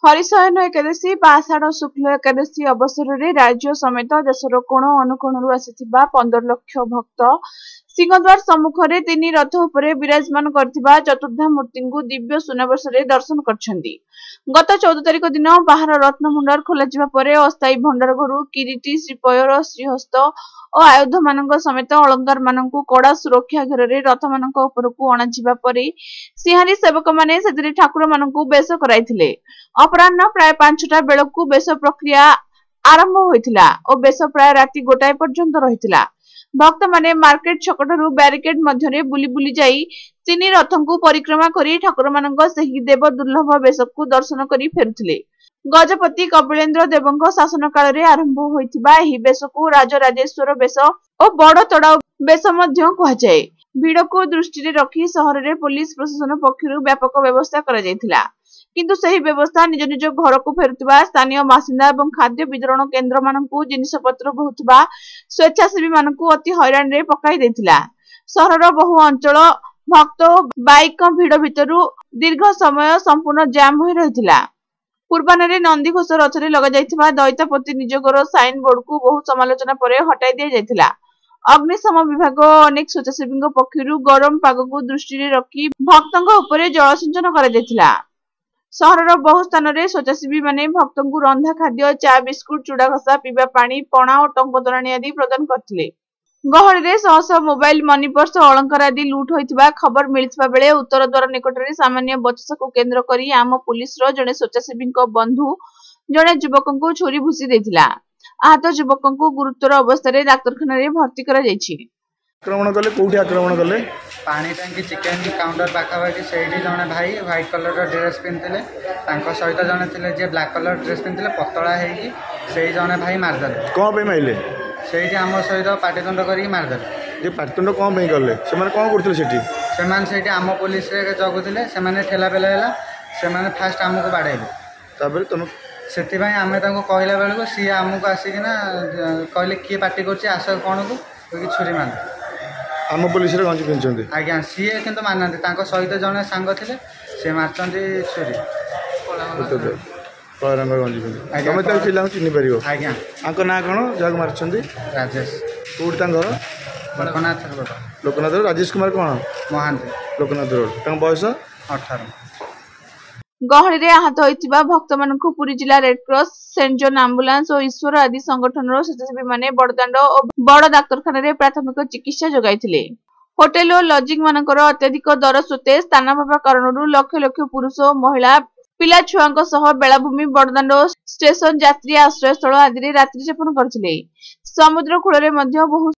हरिशयन एकादशी बा आषाढ़ शुक्ल एकादशी अवसर में राज्य समेत देशर कोण अनुकोणरू आसिथिबा 15 लाख भक्त सिंहद्वार सम्मुख में 3 रथ उपरे विराजमान करथिबा चतुर्धा मूर्ति को दिव्य सुनावेश दर्शन करछन्ती। गत 14 तारिख दिन बाहर रत्नभंडार खोल अस्थायी भंडार घर किरीटी श्रीपयर श्रीहस्त और आयुध मान समेत अलंकार मान कड़ा सुरक्षा घेर रथ मान अणाजिबा परे सिंहारी सेवक मैंने ठाकुर मान बेश कराइथिले। अपराह्न प्राय 5टा बेलू बेश प्रक्रिया आरंभ होइथिला और बेश प्राय राति गोटाए पर्यंत रहिथिला। भक्त माने मार्केट छकटरू बैरिकेड मध्यरे बुली बुली जाई 3 रथ को परिक्रमा करी ठाकुर मानक सही देव दुर्लभ बेश को दर्शन करी फेरुथिले। गजपति कपिलेन्द्र देवଙ୍କ शासन काल रे आरंभ होइथिबा एही बेश को राजराजेश्वर बेश और बड़ तड़ाव बेश मध्य कहुए। भीड़ को दृष्टि रखी सहर में पुलिस प्रशासन पक्षरु व्यापक व्यवस्था करा जायथिला, किंतु सही व्यवस्था निज निज घर को फेरुथिबा स्थानीय बासिंदा और खाद्य वितरण केन्द्र मानकु जिनिसपत्र बहुथिबा स्वेच्छासेवी मानकु अति हैरान रे पकाई देथिला। सहरर बहु अंचल भक्त बाइक भीड़ भितरु दीर्घ समय संपूर्ण जाम होई रहिथिला। पूर्वाह्न नंदीघोष रथ रे लगा जायथिबा दैतापति निजोगर साइन बोर्ड को बहु समालोचना परे हटाई दिया जायथिला। अग्निशम विभाग अनेक स्वेच्छासेवी पक्षरु गरम पाग को दृष्टि रखी भक्तों उपरे जलसिंचन करा जायथिला। सहरर बहु स्थान में स्वेच्छासेवी माने भक्त को रंधा खाद्य चा बिस्कुट चूड़ा घसा पीवा पानी पणा और टंकतोराणी आदि प्रदान करथिले। गहली रे शह शह मोबाइल मनी पर्स अलंकार आदि लूट होइथिबा खबर मिलिथिबा बेले उत्तर द्वार निकट में सामान्य बचसा को केन्द्र करी आम पुलिस रो जने स्वेच्छासेवी बंधु जने युवक को छुरी भूसी देथिला। आहत युवक को गुरुतर अवस्था रे डाक्तरखाना रे भर्ती करा जायछि। आक्रमण कले कोठी आक्रमण कले पानी टंकी चिकेन काउंटर पाखापाखि से जड़े भाई व्हाइट कलर ड्रेस पिंधे सहित जड़े थे जे ब्लाक कलर ड्रेस पिंधे पतला से जड़े भाई मारदे। कौन पे माइले से आम सहित पाटितुंड कर मारदे। पाटितुंड कौन पे कले से कौन करते आम पुलिस जगुले से ठेला पेला है फास्ट आमको बाड़े तुम से आम कहला बेलू सी आमको आसिकिना कहले किए पार्टी कर आस कौन को छुरी मार आम पुलिस गंजी पिंधि आज्ञा सी कि मारना सहित जड़े सांग थे सी मार्चन छुरी कला रंग गंजी पिंधि तुम पिला चिन्ह पार। आज्ञा आंक ना कौन जहाँ मार्च राजेश कौट घर लोकनाथ राजेश कुमार कौन महांती लोकनाथ रोड बयस 18। गहली रे आहत होइथिबा भक्त मानकु पुरी जिला red cross Saint John ambulance और ईश्वर आदि संगठन स्वेच्छासेवी माने बड़दाण्ड और बड़ डाक्तरखाना रे प्राथमिक चिकित्सा जोगाइथिले। होटेल और लॉजिंग मानकर अत्यधिक दर सत्वे स्थानाभाव कारणरू लक्ष लक्ष पुरुष और महिला पिला छुआंक सह बेलाभूमि बड़दाण्ड स्टेशन यात्री आश्रय स्थल आदि रे रात्रि यापन करथिले। समुद्र कूल रे मध्य बहु